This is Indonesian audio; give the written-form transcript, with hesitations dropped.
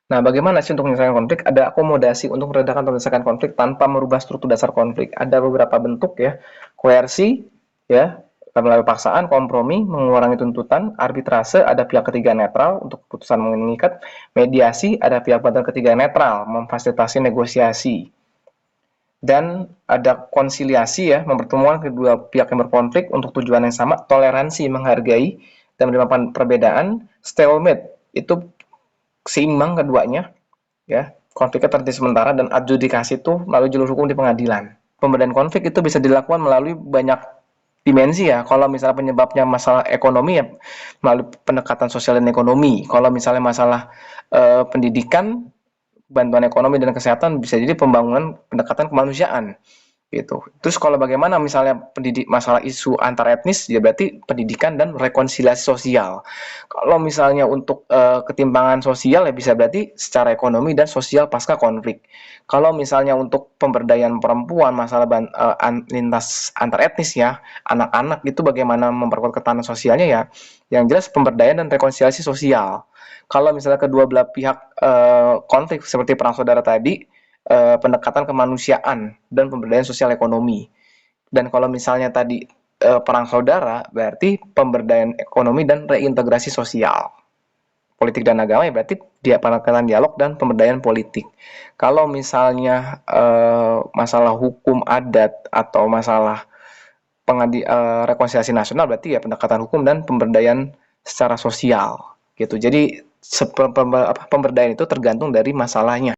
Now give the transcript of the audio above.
Nah, bagaimana sih untuk menyelesaikan konflik? Ada akomodasi untuk meredakan atau menyelesaikan konflik tanpa merubah struktur dasar konflik. Ada beberapa bentuk ya, koersi, ya, melalui paksaan, kompromi, mengurangi tuntutan, arbitrase, ada pihak ketiga netral untuk keputusan mengikat, mediasi, ada pihak bantuan ketiga netral, memfasilitasi negosiasi, dan ada konsiliasi ya, mempertemukan kedua pihak yang berkonflik untuk tujuan yang sama, toleransi, menghargai, dan menerima perbedaan, stalemate, itu seimbang keduanya, ya, konfliknya terhenti sementara, dan adjudikasi itu melalui jalur hukum di pengadilan. Pembedaan konflik itu bisa dilakukan melalui banyak dimensi ya. Kalau misalnya penyebabnya masalah ekonomi ya melalui pendekatan sosial dan ekonomi. Kalau misalnya masalah pendidikan, bantuan ekonomi dan kesehatan, bisa jadi pembangunan pendekatan kemanusiaan gitu. Terus kalau bagaimana misalnya masalah isu antar etnis, ya berarti pendidikan dan rekonsiliasi sosial. Kalau misalnya untuk ketimpangan sosial ya bisa berarti secara ekonomi dan sosial pasca konflik. Kalau misalnya untuk pemberdayaan perempuan, masalah lintas antar etnis ya, anak-anak itu bagaimana memperkuat ketahanan sosialnya ya, yang jelas pemberdayaan dan rekonsiliasi sosial. Kalau misalnya kedua belah pihak konflik seperti perang saudara tadi, pendekatan kemanusiaan dan pemberdayaan sosial ekonomi. Dan kalau misalnya tadi perang saudara, berarti pemberdayaan ekonomi dan reintegrasi sosial. Politik dan agama ya berarti dia pendekatan dialog dan pemberdayaan politik. Kalau misalnya masalah hukum adat atau masalah rekonsiliasi nasional, berarti ya pendekatan hukum dan pemberdayaan secara sosial gitu. Jadi pemberdayaan itu tergantung dari masalahnya.